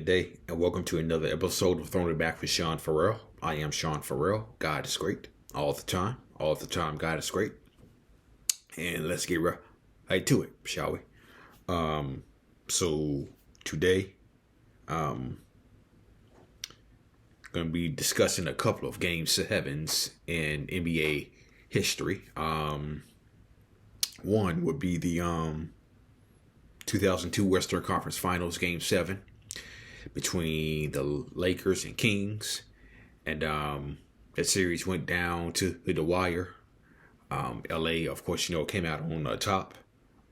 Good day, and welcome to another episode of Throwing It Back with Sean Farrell. I am Sean Farrell. God is great all the time. All the time, God is great. And let's get right to it, shall we? So today, going to be discussing a couple of Game 7's in NBA history. One would be the 2002 Western Conference Finals Game 7 between the Lakers and Kings, and that series went down to the wire. LA, of course, came out on top.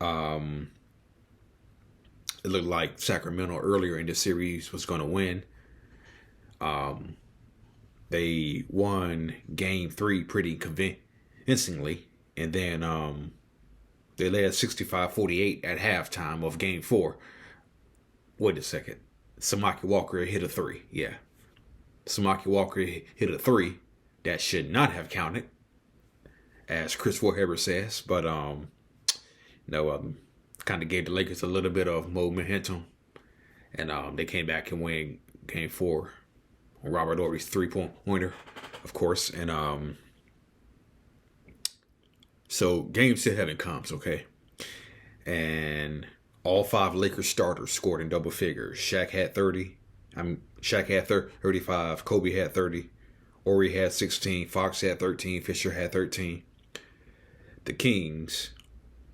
It looked like Sacramento earlier in the series was going to win. They won Game 3 pretty convincingly, and then they led 65-48 at halftime of Game 4. Wait a second. Samaki Walker hit a three. Yeah. Samaki Walker hit a three that should not have counted, as Chris Webber says. But, kind of gave the Lakers a little bit of momentum. And they came back and win Game 4 on Robert Horry's three-pointer, of course. And so Game 7 comes, okay? And all five Lakers starters scored in double figures. Shaq had 30. Shaq had 35. Kobe had 30. Horry had 16. Fox had 13. Fisher had 13. The Kings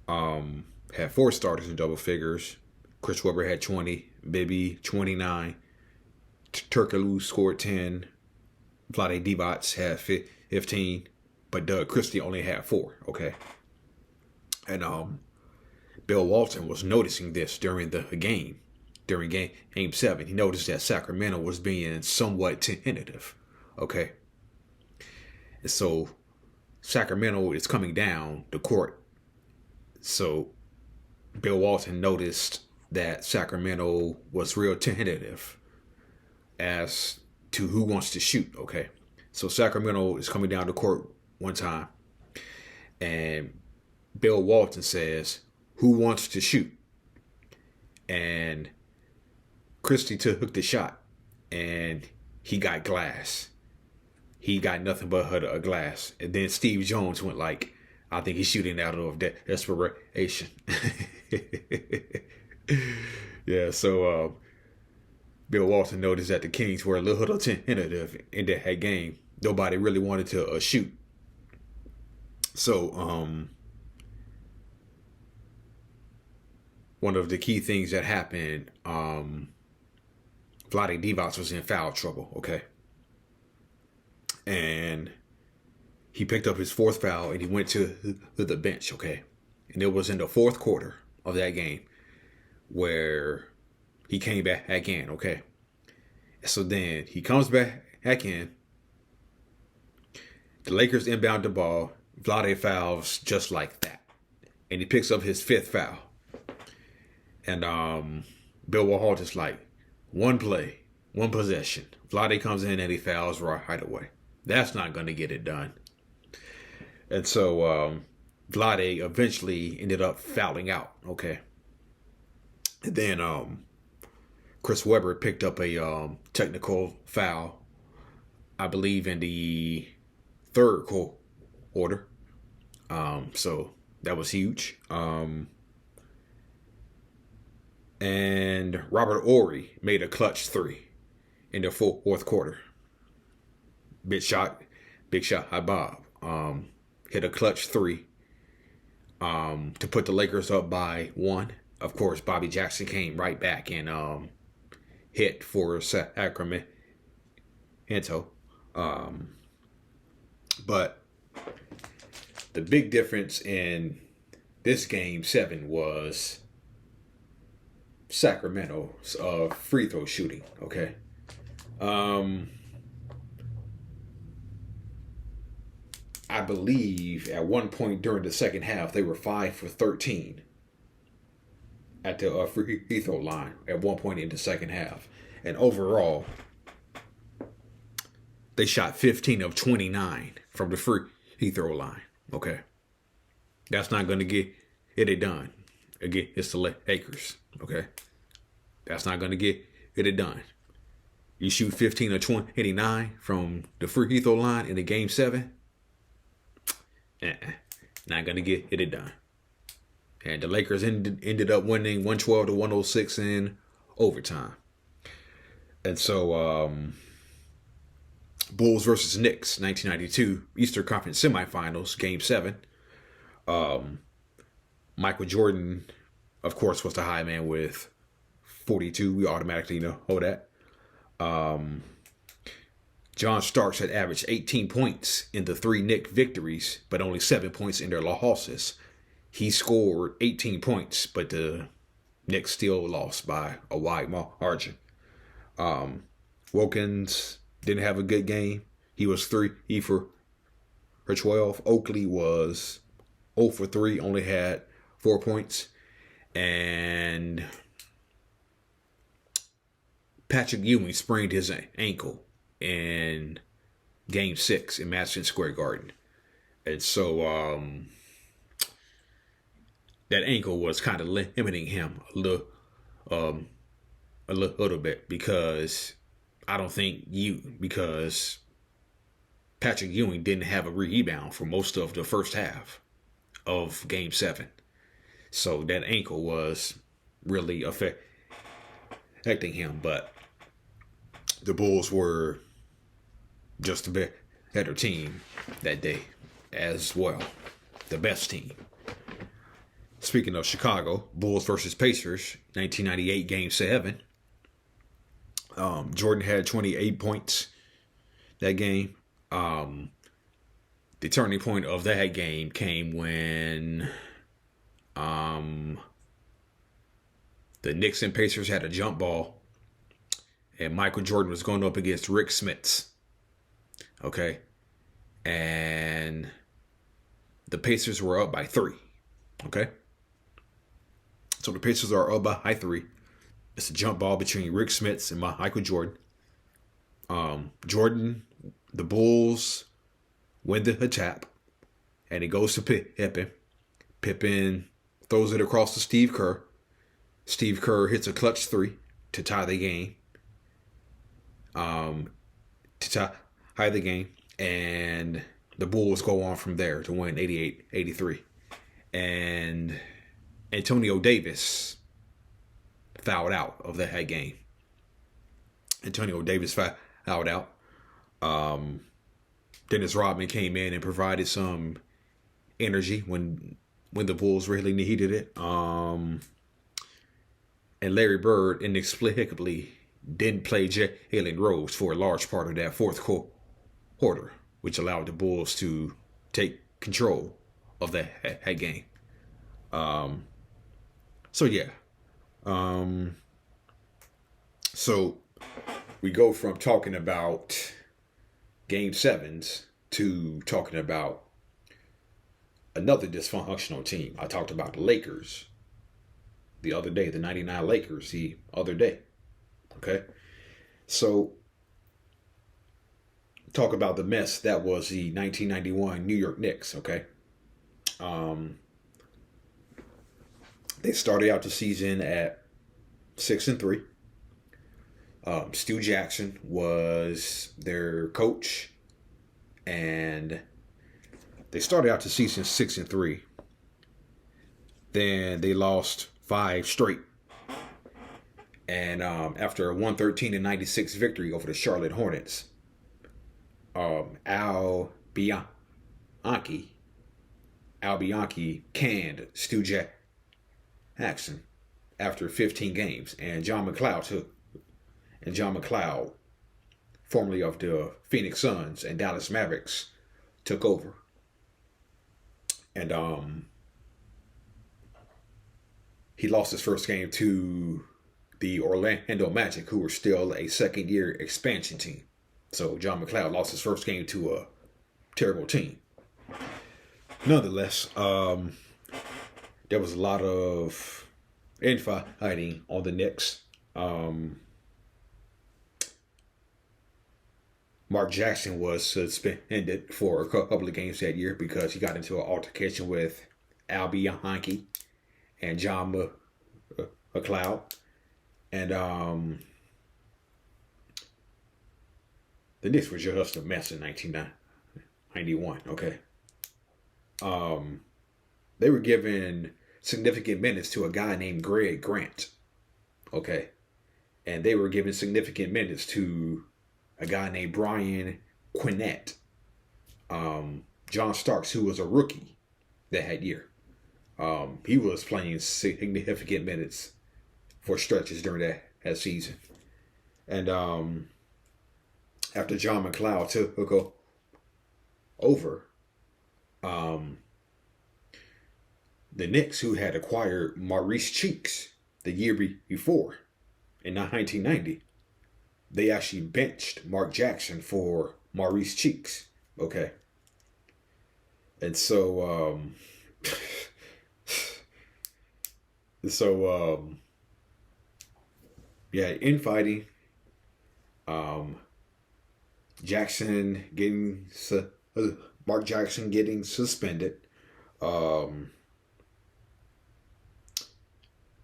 had four starters in double figures. Chris Webber had 20. Bibby 29. Turkoglu scored 10. Vlade Divac had 15. But Doug Christie only had 4. Okay. And Bill Walton was noticing this during the game. During game 7, he noticed that Sacramento was being somewhat tentative. Okay. And so Sacramento is coming down the court. So Bill Walton noticed that Sacramento was real tentative as to who wants to shoot. Okay. So Sacramento is coming down the court one time, and Bill Walton says, "Who wants to shoot?" And Christie took the shot, and he got glass. He got nothing but a glass. And then Steve Jones went like, "I think he's shooting out of desperation." Yeah, so Bill Walton noticed that the Kings were a little tentative in that game. Nobody really wanted to shoot. So, one of the key things that happened, Vlade Divac was in foul trouble, okay? And he picked up his fourth foul and he went to the bench, okay? And it was in the fourth quarter of that game where he came back in, okay? So then he comes back in. The Lakers inbound the ball. Vlade fouls just like that. And he picks up his fifth foul. And Bill Walton's like, one play, one possession. Vlade comes in and he fouls right away. That's not going to get it done. And so Vlade eventually ended up fouling out, okay? And then Chris Webber picked up a technical foul, I believe, in the third quarter. So that was huge. And Robert Horry made a clutch three in the fourth quarter. Big shot by Bob. Hit a clutch three to put the Lakers up by 1. Of course, Bobby Jackson came right back and hit for Sacramento. But the big difference in this Game 7 was Sacramento's free throw shooting, okay? I believe at one point during the second half, they were 5 for 13 at the free throw line at one point in the second half. And overall, they shot 15 of 29 from the free throw line, okay? That's not going to get it done. Again, it's the Lakers, okay? That's not going to get get it done. You shoot 15 or 29 from the free throw line in the game 7. Not going to get it done. And the Lakers ended up winning 112 to 106 in overtime. And so, Bulls versus Knicks, 1992, Eastern Conference semifinals, game 7. Michael Jordan, of course, was the high man with 42. We automatically know that. John Starks had averaged 18 points in the 3 Knicks victories, but only 7 points in their losses. He scored 18 points, but the Knicks still lost by a wide margin. Wilkins didn't have a good game. He was 3 for 12. Oakley was 0 for 3, only had 4 points. And Patrick Ewing sprained his ankle in game 6 in Madison Square Garden. And so that ankle was kind of limiting him a little bit, because Patrick Ewing didn't have a rebound for most of the first half of game 7. So that ankle was really affecting him. But the Bulls were just a better team that day as well. The best team. Speaking of Chicago, Bulls versus Pacers, 1998 game 7. Jordan had 28 points that game. The turning point of that game came when the Knicks and Pacers had a jump ball, and Michael Jordan was going up against Rick Smits. Okay. And the Pacers were up by 3. Okay. So the Pacers are up by 3. It's a jump ball between Rick Smits and Michael Jordan. The Bulls win the tap, and it goes to Pippen. Pippen throws it across to Steve Kerr. Steve Kerr hits a clutch 3 to tie the game. And the Bulls go on from there to win 88-83. And Antonio Davis fouled out of that game. Antonio Davis fouled out. Dennis Rodman came in and provided some energy when the Bulls really needed it. And Larry Bird inexplicably didn't play Jalen Rose for a large part of that fourth quarter, which allowed the Bulls to take control of that game. So we go from talking about game 7's to talking about another dysfunctional team. I talked about the Lakers the other day, the 99 Lakers the other day. Okay. So talk about the mess that was the 1991 New York Knicks. Okay. They started out the season at 6-3. Stu Jackson was their coach, and they started out the season 6-3. Then they lost 5 straight. And after a 113-96 victory over the Charlotte Hornets, Al Bianchi canned Stu Jackson after 15 games, and John McLeod, formerly of the Phoenix Suns and Dallas Mavericks, took over. And he lost his first game to the Orlando Magic, who were still a second-year expansion team. So John McLeod lost his first game to a terrible team. Nonetheless, there was a lot of infighting on the Knicks. Mark Jackson was suspended for a couple of games that year because he got into an altercation with Al Bianchi and John McLeod. And the Knicks were just a mess in 1991. Okay. They were given significant minutes to a guy named Greg Grant. Okay. And they were given significant minutes to a guy named Brian Quinnett. John Starks, who was a rookie that year. He was playing significant minutes for stretches during that season. And after John McLeod took over, the Knicks, who had acquired Maurice Cheeks the year before, in 1990, they actually benched Mark Jackson for Maurice Cheeks. Okay. And so, yeah, infighting. Mark Jackson getting suspended.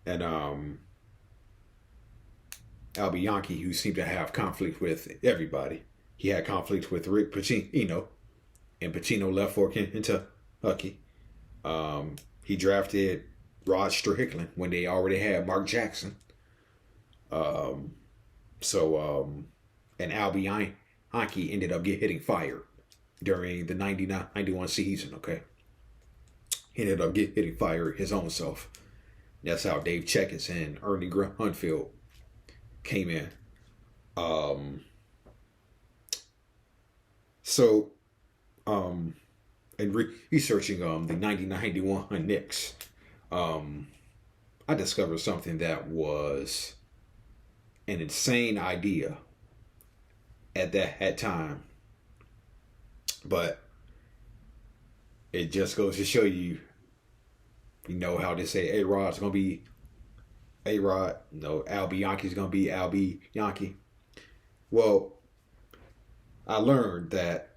And Al Bianchi, who seemed to have conflict with everybody. He had conflict with Rick Pitino, and Pitino left for Kentucky. He drafted Rod Strickland when they already had Mark Jackson. And Al Bianchi ended up getting fired during the 90-91 season, okay? He ended up getting fired his own self. That's how Dave Checkins and Ernie Grunfeld came in. In researching the 90-91 Knicks, I discovered something that was an insane idea at that time. But it just goes to show you, how they say A-Rod's going to be A-Rod. No, Al Bianchi's going to be Al Bianchi. Well, I learned that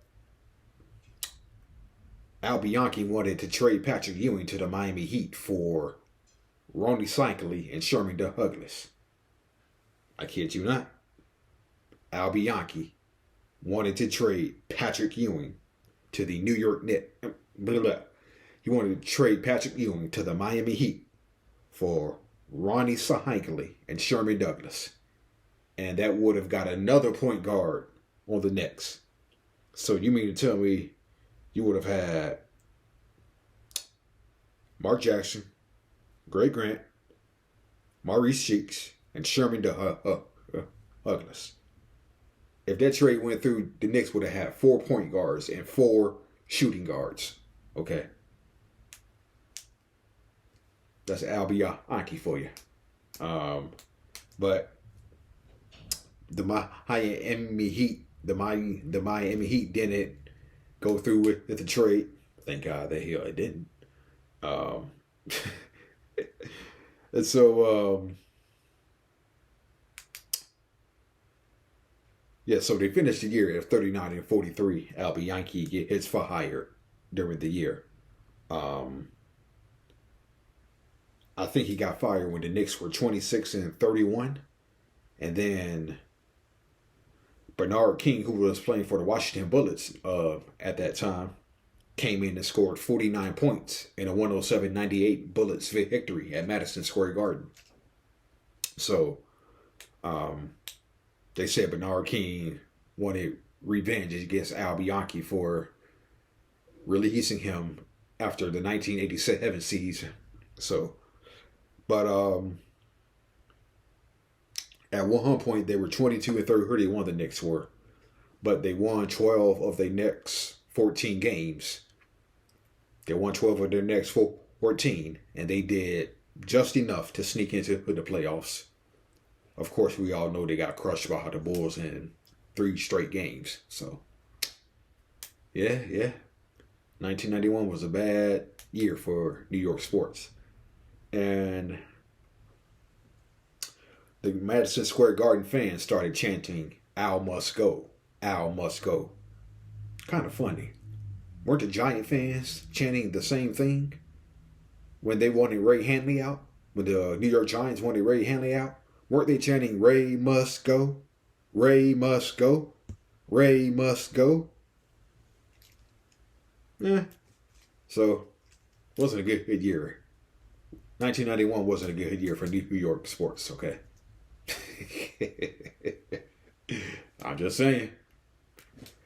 Al Bianchi wanted to trade Patrick Ewing to the Miami Heat for Ronnie Cycli and Sherman Douglas. I kid you not. Al Bianchi wanted to trade Patrick Ewing to the New York Knicks. He wanted to trade Patrick Ewing to the Miami Heat for Ronnie Cycli and Sherman Douglas. And that would have got another point guard on the Knicks. So you mean to tell me you would have had Mark Jackson, Greg Grant, Maurice Cheeks, and Sherman Douglas. If that trade went through, the Knicks would have had 4 point guards and 4 shooting guards. Okay. That's Al Bianchi for you. But the Miami Heat didn't go through with the trade. Thank God the hell it didn't. And so so they finished the year at 39-43. Al Bianchi gets fired during the year. I think he got fired when the Knicks were 26-31. And then Bernard King, who was playing for the Washington Bullets at that time, came in and scored 49 points in a 107-98 Bullets victory at Madison Square Garden. So they said Bernard King wanted revenge against Al Bianchi for releasing him after the 1987 season. So, but at one point they were 22-31. The Knicks were, but they won 12 of their next 14 games. They won 12 of their next 14, and they did just enough to sneak into the playoffs. Of course, we all know they got crushed by the Bulls in 3 straight games. So, yeah. 1991 was a bad year for New York sports. And the Madison Square Garden fans started chanting, "Al must go. Al must go." Kind of funny. Weren't the Giant fans chanting the same thing when they wanted Ray Hanley out? When the New York Giants wanted Ray Hanley out? Weren't they chanting, "Ray must go? Ray must go? Ray must go. So, wasn't a good year. 1991 wasn't a good year for New York sports, okay? I'm just saying.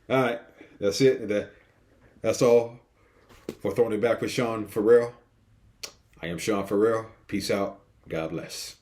All right, that's it. That's all for Throwing It Back with Sean Farrell. I am Sean Farrell. Peace out. God bless.